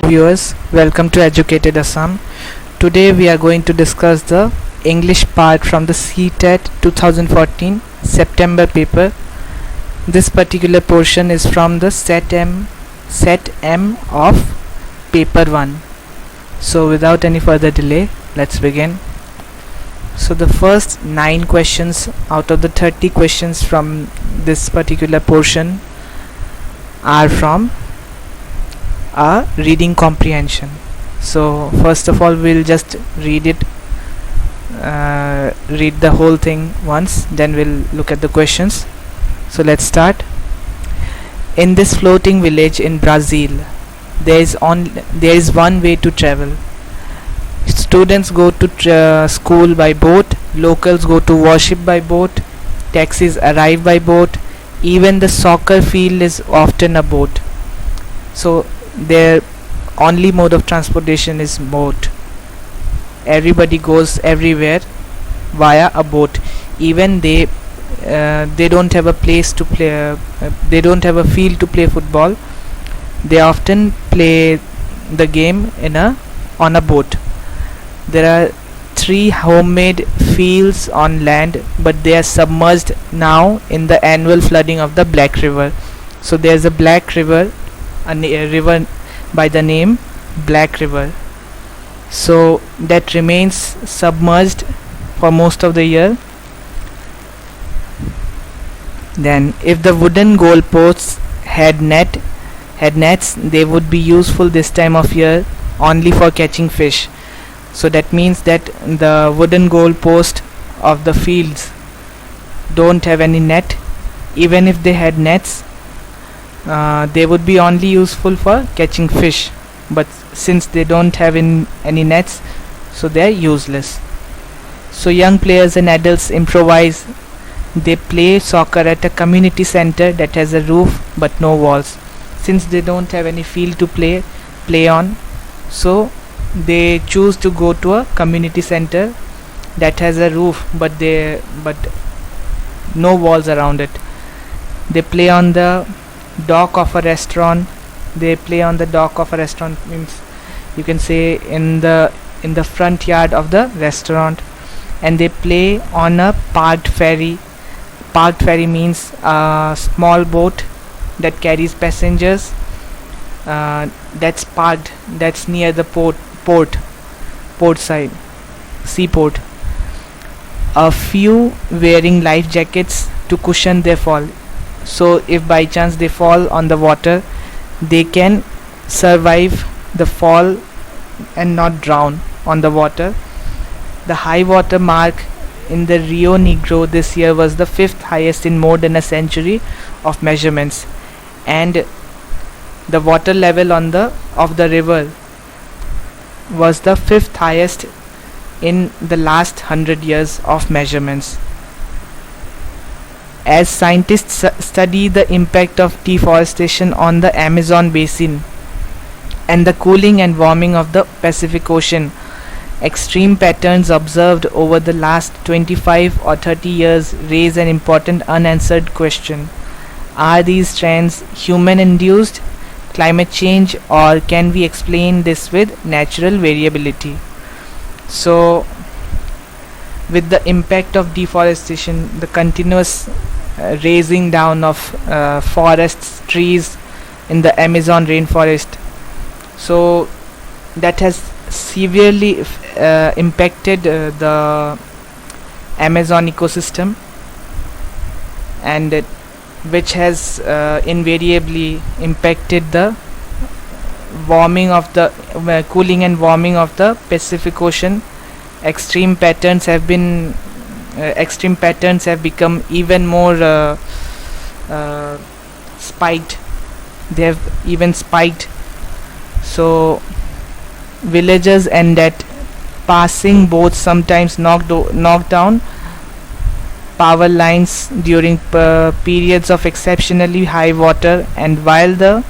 viewers, welcome to Educated Assam. Today we are going to discuss the English part from the CTET 2014 September paper. This particular portion is from the set M of paper 1. So without any further delay, let's begin. So the first 9 questions out of the 30 questions from this particular portion are from a reading comprehension. So first of all, we'll just read the whole thing once, then we'll look at the questions. So let's start. In this floating village in Brazil, there is one way to travel. Students go to school by boat, locals go to worship by boat, taxis arrive by boat, even the soccer field is often a boat. So their only mode of transportation is boat. Everybody goes everywhere via a boat. Even they don't have a place to play. They don't have a field to play football. They often play the game on a boat. There are 3 homemade fields on land, but they are submerged now in the annual flooding of the Black River. So there's a Black River, a river by the name Black River, so that remains submerged for most of the year. Then if the wooden goalposts had nets, they would be useful this time of year only for catching fish. So that means that the wooden goalpost of the fields don't have any net. Even if they had nets, they would be only useful for catching fish, but since they don't have any nets, so they are useless. So young players and adults improvise. They play soccer at a community center that has a roof but no walls. Since they don't have any field to play on, so they choose to go to a community center that has a roof but no walls around it. They play on the dock of a restaurant. Means you can say in the front yard of the restaurant, and they play on a parked ferry. Parked ferry means a small boat that carries passengers, that's parked, that's near the port side, seaport. A few wearing life jackets to cushion their fall. So if by chance they fall on the water, they can survive the fall and not drown on the water. The high water mark in the Rio Negro this year was the 5th highest in more than a century of measurements, and the water level of the river was the 5th highest in the last 100 years of measurements. As scientists study the impact of deforestation on the Amazon basin and the cooling and warming of the Pacific Ocean, extreme patterns observed over the last 25 or 30 years raise an important unanswered question. Are these trends human-induced, climate change, or can we explain this with natural variability? So with the impact of deforestation, the continuous raising down of forests, trees in the Amazon rainforest, so that has severely impacted the Amazon ecosystem, and which has invariably impacted the cooling and warming of the Pacific Ocean. Extreme patterns have become even more spiked. They have even spiked. So villagers and that passing boats sometimes knock down power lines during periods of exceptionally high water, and while the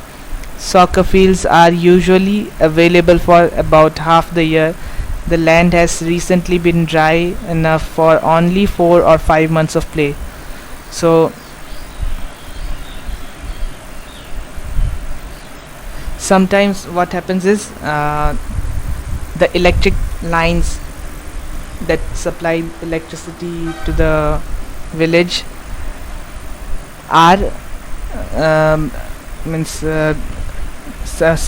soccer fields are usually available for about half the year, the land has recently been dry enough for only 4 or 5 months of play. So Sometimes what happens is the electric lines that supply electricity to the village are means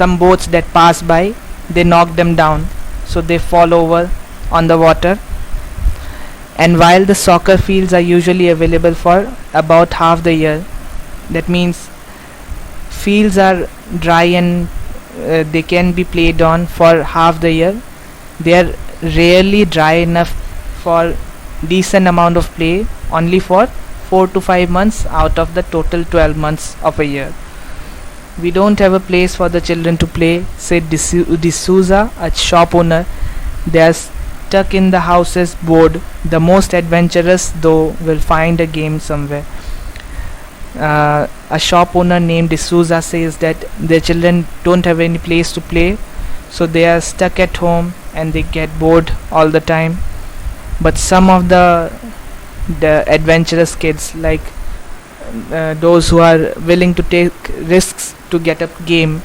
some boats that pass by, they knock them down, so they fall over on the water. And while the soccer fields are usually available for about half the year, that means fields are dry and they can be played on for half the year. They are rarely dry enough for decent amount of play, only for 4 to 5 months out of the total 12 months of a year. We don't have a place for the children to play, said D'Souza, a shop owner. They are stuck in the houses bored. The most adventurous, though, will find a game somewhere. A shop owner named D'Souza says that their children don't have any place to play, so they are stuck at home and they get bored all the time. But some of the adventurous kids, like those who are willing to take risks to get a game,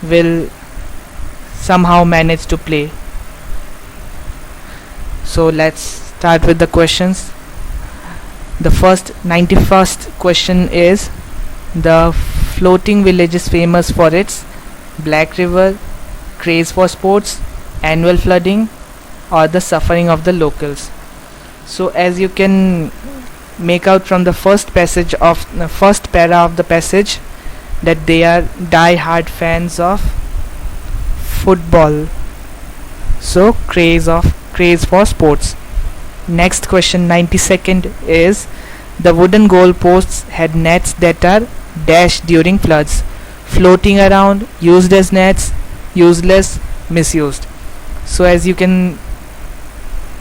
will somehow manage to play. So let's start with the questions. The 91st question is: the floating village is famous for its Black River, craze for sports, annual flooding, or the suffering of the locals. So as you can make out from the first para of the passage, that they are die-hard fans of football. So craze for sports. Next question, 92nd, is: the wooden goalposts had nets that are dashed during floods, floating around, used as nets, useless, misused. So as you can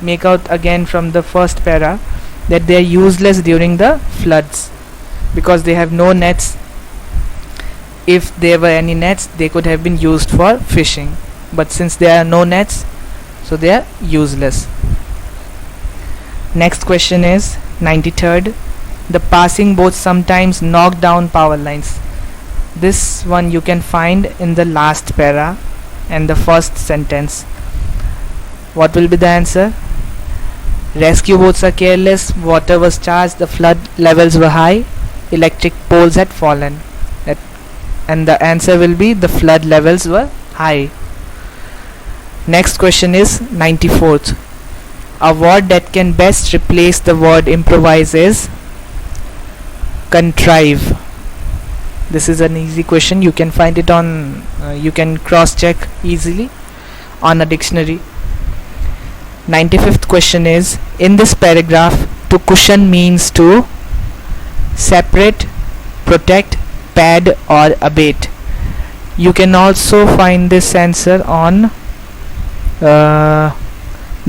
make out again from the first para, that they are useless during the floods because they have no nets. If there were any nets, they could have been used for fishing, but since there are no nets, so they are useless. Next question is 93rd: the passing boats sometimes knock down power lines. This one you can find in the last para and the first sentence. What will be the answer? Rescue boats are careless, water was charged, the flood levels were high, electric poles had fallen. And the answer will be the flood levels were high. Next question is 94th. A word that can best replace the word improvise is contrive. This is an easy question. You can find it on, you can cross check easily on a dictionary. 95th question is: in this paragraph, to cushion means to separate, protect, pad, or abate. You can also find this answer on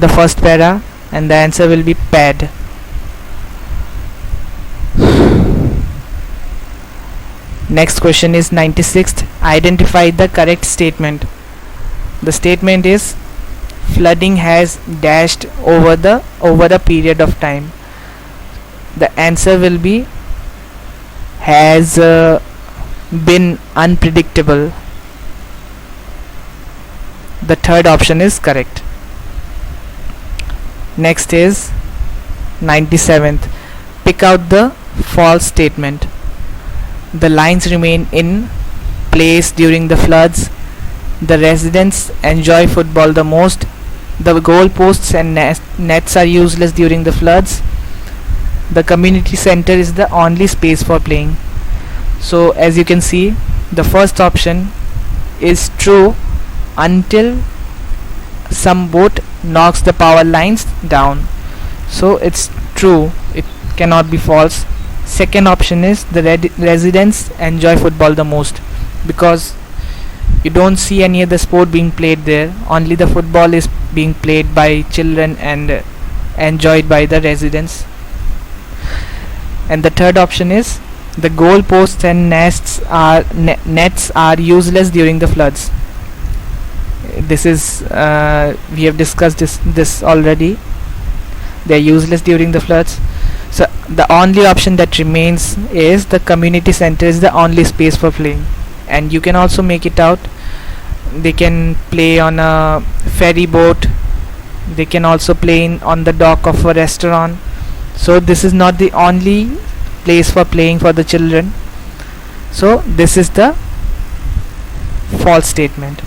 the first para, and the answer will be pad. Next question is 96th. Identify the correct statement. The statement is: flooding has dashed over a period of time. The answer will be has been unpredictable. The third option is correct. Next is 97th. Pick out the false statement. The lines remain in place during the floods. The residents enjoy football the most. The goalposts and nets are useless during the floods. The community center is the only space for playing. So as you can see, the first option is true until some boat knocks the power lines down. So it's true, it cannot be false. Second option is the residents enjoy football the most, because you don't see any other sport being played there, only the football is being played by children and enjoyed by the residents. And the third option is the goal posts and nets are useless during the floods. This is we have discussed this already. They are useless during the floods. So the only option that remains is the community center is the only space for playing. and you can also make it out. They can play on a ferry boat, they can also play on the dock of a restaurant. So this is not the only place for playing for the children. So this is the false statement.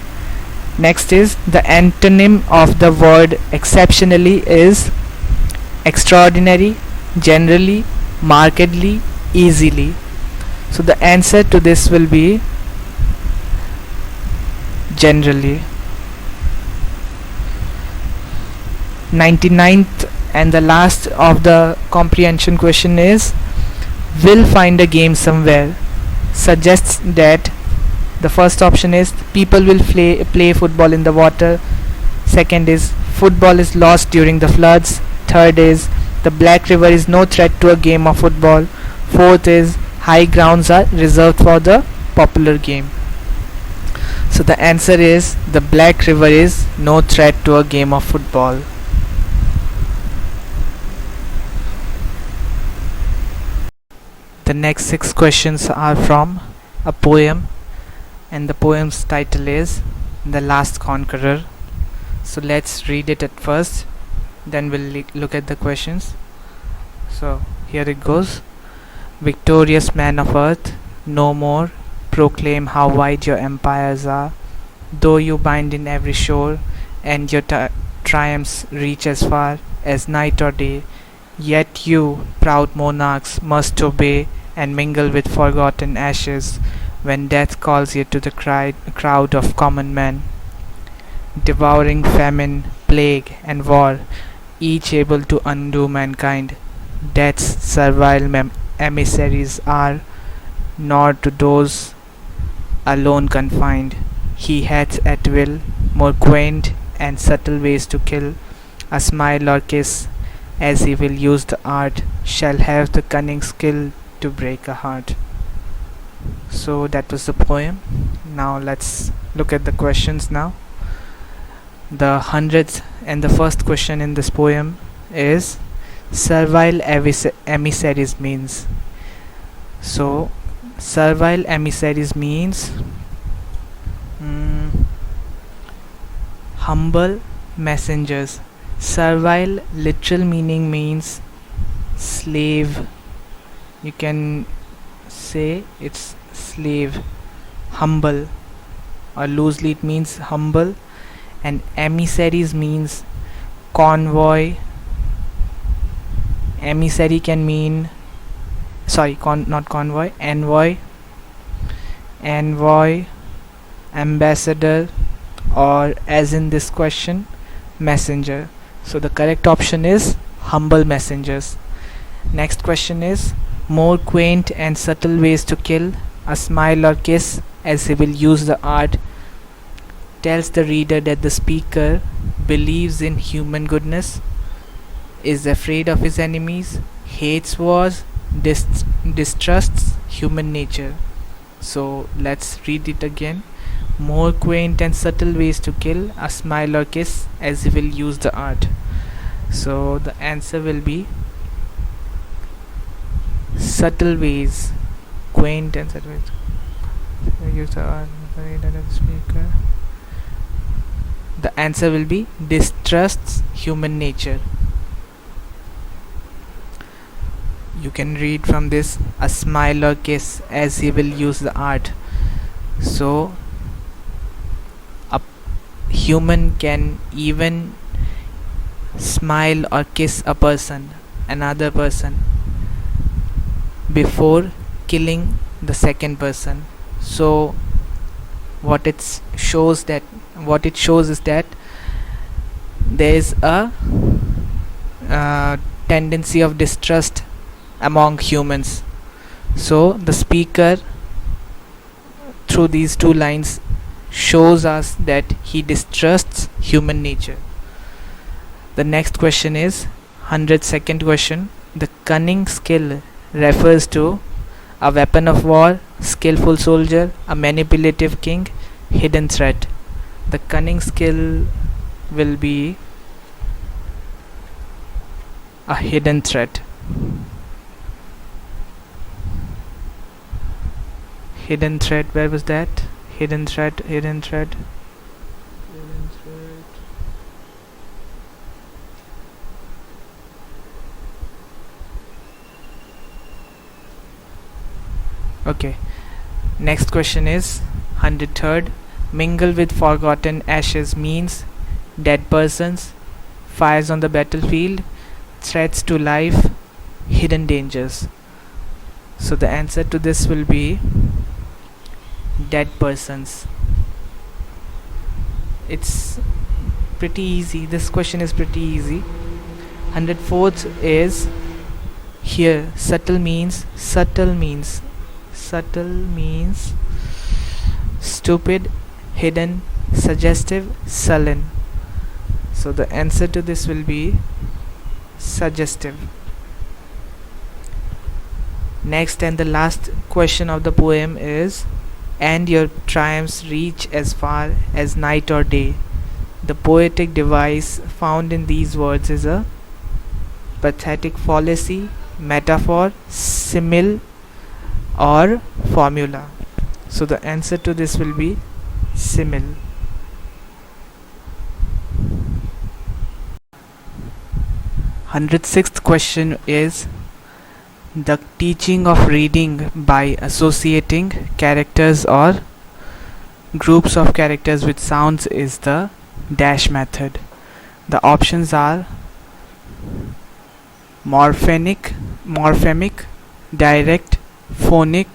Next is the antonym of the word exceptionally is extraordinary, generally, markedly, easily. So the answer to this will be generally. 99th and the last of the comprehension question is, will find a game somewhere suggests that the first option is people will play football in the water. Second is football is lost during the floods. Third is the Black River is no threat to a game of football. Fourth is high grounds are reserved for the popular game. So the answer is the Black River is no threat to a game of football. The next 6 questions are from a poem, and the poem's title is The Last Conqueror. So let's read it at first, then we'll look at the questions. So here it goes. Victorious man of earth, no more proclaim how wide your empires are, though you bind in every shore, and your triumphs reach as far as night or day. Yet you, proud monarchs, must obey and mingle with forgotten ashes when death calls you to the crowd of common men. Devouring famine, plague, and war, each able to undo mankind, death's servile emissaries are, nor to those alone confined. He hath at will more quaint and subtle ways to kill. A smile or kiss, as he will use the art, shall have the cunning skill to break a heart. So that was the poem. Now let's look at the questions now. The 100th and the first question in this poem is servile emissaries means. So servile emissaries means humble messengers. Servile literal meaning means slave. You can say it's slave. Humble, or loosely it means humble. And emissaries means convoy. Emissary can mean not convoy, envoy, ambassador, or as in this question, messenger. So the correct option is humble messengers. Next question is more quaint and subtle ways to kill. A smile or kiss, as he will use the art, tells the reader that the speaker believes in human goodness, is afraid of his enemies, hates wars, distrusts human nature. So let's read it again. More quaint and subtle ways to kill, a smile or kiss, as he will use the art. So the answer will be subtle ways, quaint and subtle ways. Use the art, the speaker. The answer will be distrusts human nature. You can read from this, a smile or kiss, as he will use the art. So a human can even smile or kiss a person, another person, before killing the second person. So what it shows is that there is a tendency of distrust among humans. So the speaker through these two lines shows us that he distrusts human nature. The next question is 102nd question. The cunning skill refers to a weapon of war, skillful soldier, a manipulative king, hidden threat. The cunning skill will be a hidden threat. Hidden thread, where was that? Hidden thread, hidden thread, hidden thread. Okay, next question is 103rd. Mingle with forgotten ashes means dead persons, fires on the battlefield, threats to life, hidden dangers. So the answer to this will be dead persons. It's pretty easy. This question is pretty easy. 104th is here. Subtle means stupid, hidden, suggestive, sullen. So the answer to this will be suggestive. Next and the last question of the poem is, and your triumphs reach as far as night or day. The poetic device found in these words is a pathetic fallacy, metaphor, simile, or formula. So the answer to this will be simile. 106th question is, the teaching of reading by associating characters or groups of characters with sounds is the dash method. The options are morphemic, direct, phonic,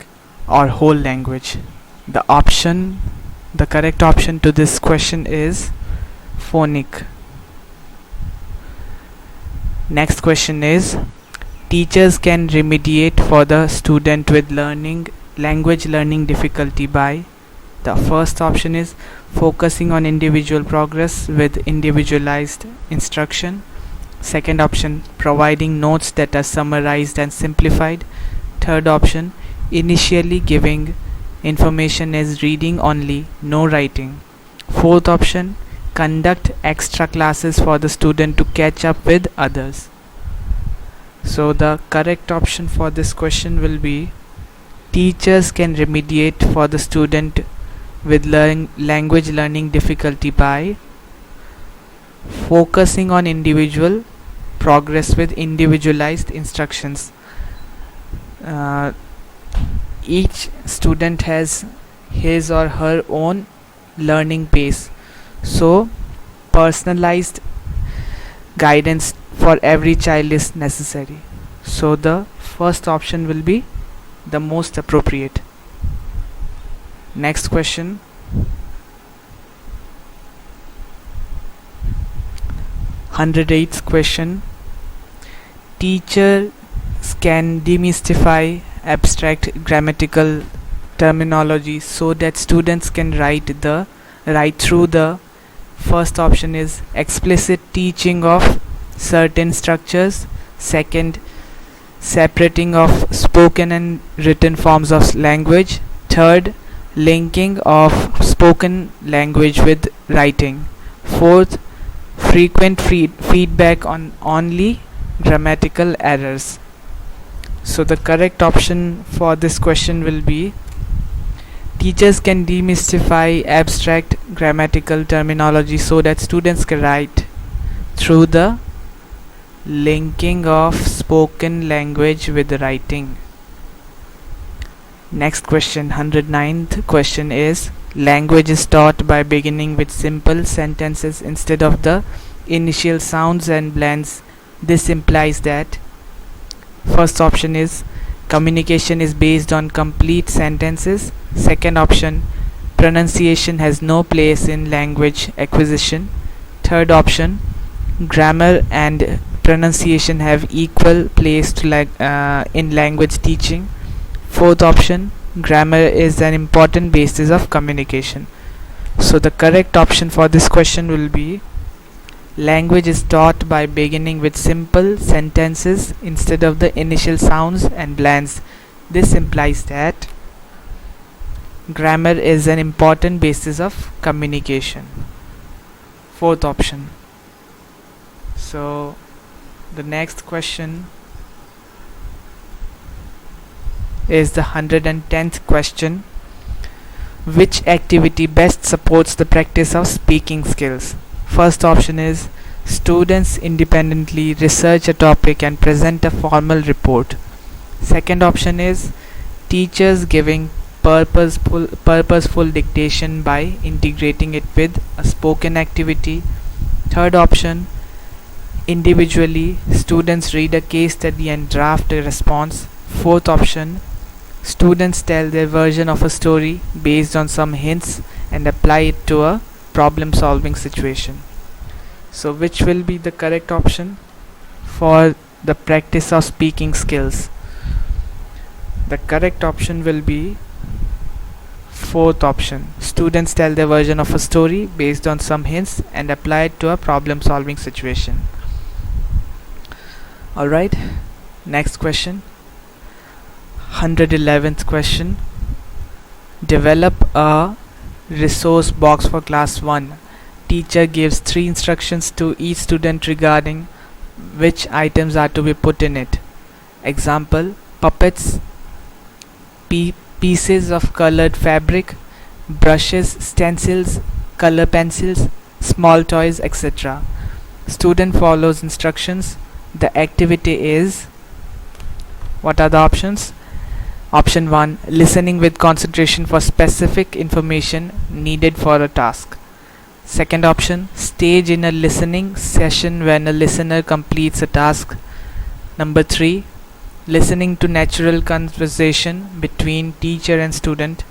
or whole language. The correct option to this question is phonic. Next question is, teachers can remediate for the student with language learning difficulty by. The first option is focusing on individual progress with individualized instruction. Second option, providing notes that are summarized and simplified. Third option, initially giving information as reading only, no writing. Fourth option, conduct extra classes for the student to catch up with others. So the correct option for this question will be, teachers can remediate for the student with language learning difficulty by focusing on individual progress with individualized instructions. Each student has his or her own learning pace, so personalized guidance for every child is necessary. So the first option will be the most appropriate. Next question. 108th question. Teachers can demystify abstract grammatical terminology so that students can write through the. First option is explicit teaching of certain structures. Second, separating of spoken and written forms of language. Third, linking of spoken language with writing. Fourth, frequent feedback on only grammatical errors. So the correct option for this question will be, teachers can demystify abstract grammatical terminology so that students can write through the linking of spoken language with writing. Next question, 109th question is, language is taught by beginning with simple sentences instead of the initial sounds and blends. This implies that. First option is communication is based on complete sentences. Second option, pronunciation has no place in language acquisition. Third option, grammar and pronunciation have equal place in language teaching. Fourth option, grammar is an important basis of communication. So the correct option for this question will be, language is taught by beginning with simple sentences instead of the initial sounds and blends. This implies that grammar is an important basis of communication. Fourth option. So the next question is the 110th question. Which activity best supports the practice of speaking skills? First option is students independently research a topic and present a formal report. Second option is teachers giving purposeful dictation by integrating it with a spoken activity. Third option, individually students read a case study and draft a response. Fourth option, students tell their version of a story based on some hints and apply it to a problem solving situation. So which will be the correct option for the practice of speaking skills? The correct option will be fourth option. Students tell their version of a story based on some hints and apply it to a problem solving situation. Alright, next question. 111th question. Develop a resource box for class 1. Teacher gives 3 instructions to each student regarding which items are to be put in it. Example, puppets, pieces of colored fabric, brushes, stencils, color pencils, small toys, etc. Student follows instructions. The activity is, what are the options? Option 1, listening with concentration for specific information needed for a task. Second option, stage in a listening session when a listener completes a task. Number 3, listening to natural conversation between teacher and student.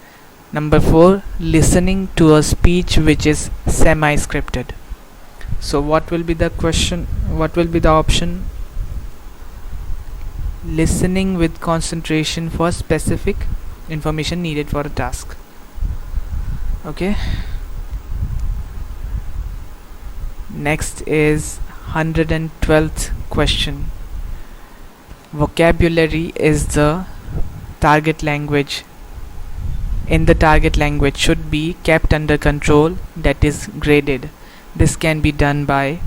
Number 4, listening to a speech which is semi-scripted. So what will be the question? What will be the option? Listening with concentration for specific information needed for a task. Okay. Next is 112th question. Vocabulary is the target language. In the target language should be kept under control, that is graded. This can be done by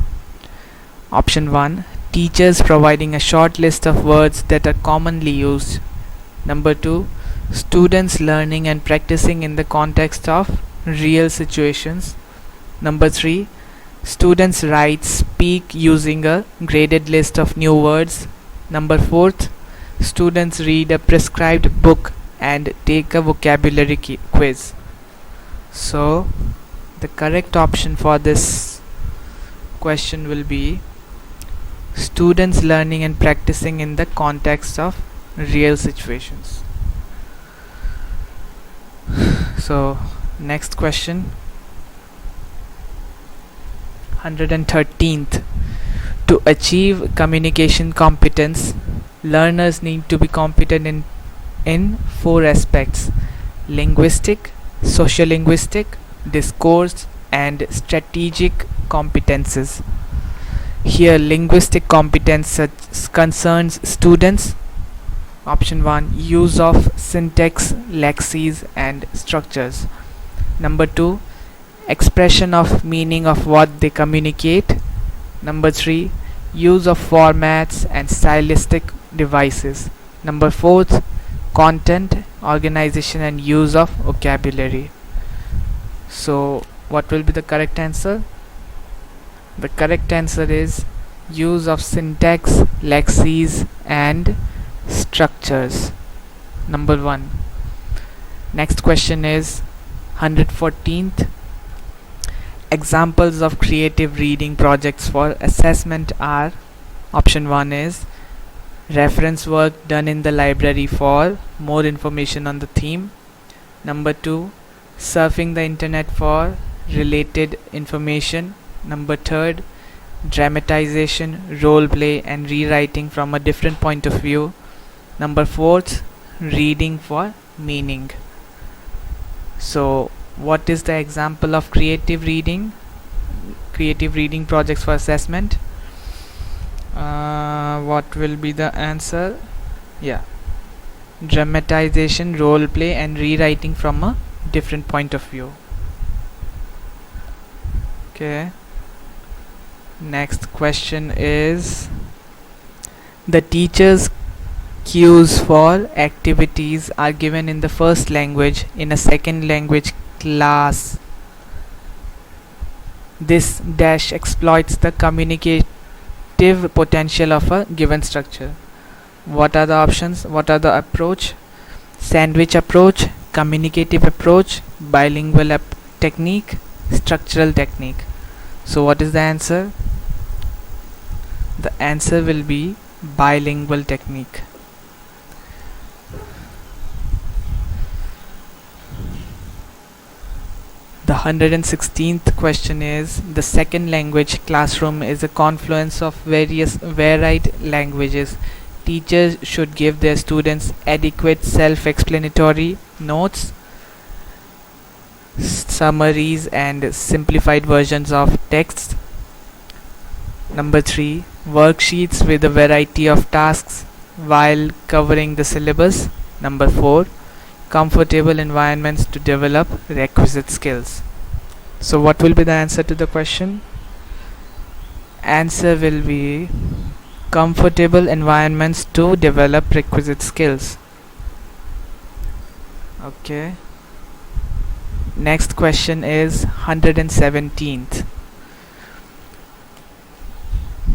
option 1, teachers providing a short list of words that are commonly used. Number 2, students learning and practicing in the context of real situations. Number 3, students write, speak using a graded list of new words. Number 4, students read a prescribed book and take a vocabulary quiz. So the correct option for this question will be students learning and practicing in the context of real situations. So next question, 113th. To achieve communication competence, learners need to be competent in 4 aspects: linguistic, sociolinguistic, discourse, and strategic competences. Here linguistic competence concerns students. Option 1, use of syntax, lexemes and structures. Number 2, expression of meaning of what they communicate. Number 3, use of formats and stylistic devices. Number 4, content, organization and use of vocabulary. So what will be the correct answer? The correct answer is use of syntax, lexemes and structures. Number 1. Next question is 114th. Examples of creative reading projects for assessment are: option 1 is reference work done in the library for more information on the theme. Number 2, surfing the internet for related information. Number 3, dramatization, role play and rewriting from a different point of view. Number 4, reading for meaning. So what is the example of creative reading projects for assessment? What will be the answer? Yeah, dramatization, role play and rewriting from a different point of view. Okay, next question is the teachers Cues for activities are given in the first language in a second language class. This dash exploits the communicative potential of a given structure. What are the options? What are the approach? Sandwich approach, communicative approach, bilingual technique, structural technique. So what is the answer? The answer will be bilingual technique. The 116th question is, the second language classroom is a confluence of various varied languages. Teachers should give their students adequate self-explanatory notes, summaries and simplified versions of texts. Number 3, worksheets with a variety of tasks while covering the syllabus. Number 4, comfortable environments to develop requisite skills. So what will be the answer to the question? Answer will be comfortable environments to develop requisite skills. Okay. Next question is 117th.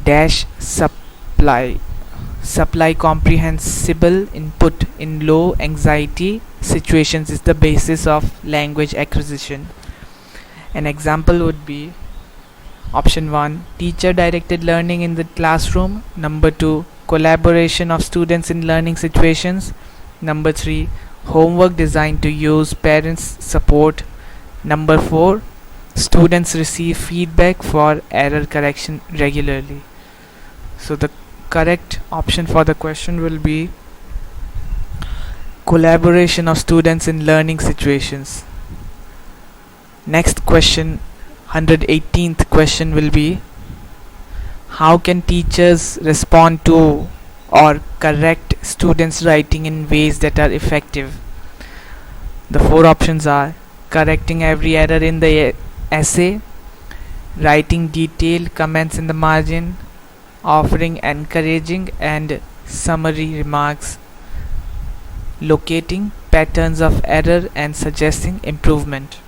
Dash supply comprehensible input in low anxiety situations is the basis of language acquisition. An example would be option 1, teacher directed learning in the classroom. Number 2, collaboration of students in learning situations. Number 3, homework designed to use parents support. Number 4, students receive feedback for error correction regularly. So the correct option for the question will be collaboration of students in learning situations. Next question, 118th question will be, how can teachers respond to or correct students' writing in ways that are effective? The 4 options are correcting every error in the essay, writing detailed comments in the margin, offering encouraging and summary remarks, locating patterns of error and suggesting improvement.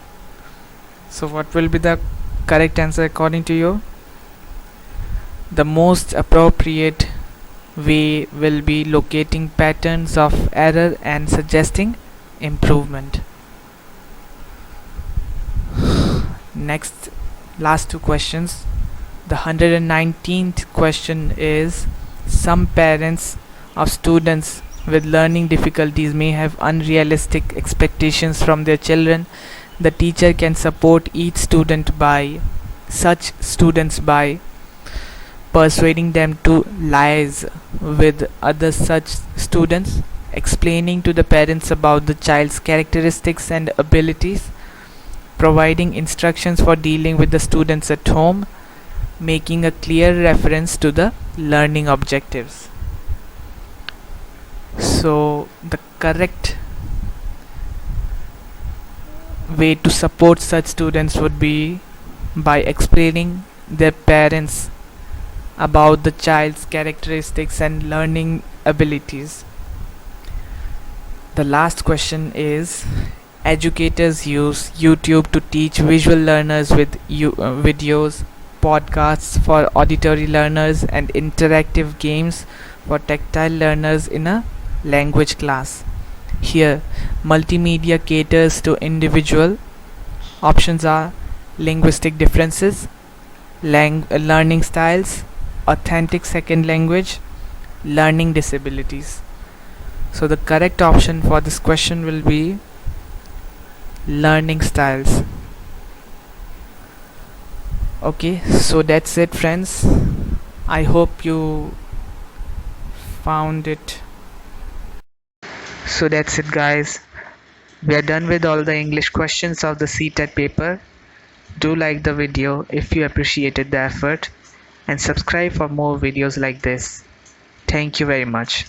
So what will be the correct answer according to you? The most appropriate way will be locating patterns of error and suggesting improvement. Next, last 2 questions. The 119th question is, some parents of students with learning difficulties may have unrealistic expectations from their children. The teacher can support such students by persuading them to liaise with other such students, explaining to the parents about the child's characteristics and abilities, providing instructions for dealing with the students at home, making a clear reference to the learning objectives. So the correct way to support such students would be by explaining their parents about the child's characteristics and learning abilities. The last question is, educators use YouTube to teach visual learners with videos, podcasts for auditory learners and interactive games for tactile learners in a language class. Here, multimedia caters to individual. Options are linguistic differences, learning styles, authentic second language, learning disabilities. So the correct option for this question will be learning styles. Okay, so that's it, friends. I hope you found it. So that's it, guys. We are done with all the English questions of the CTET paper. Do like the video if you appreciated the effort and subscribe for more videos like this. Thank you very much.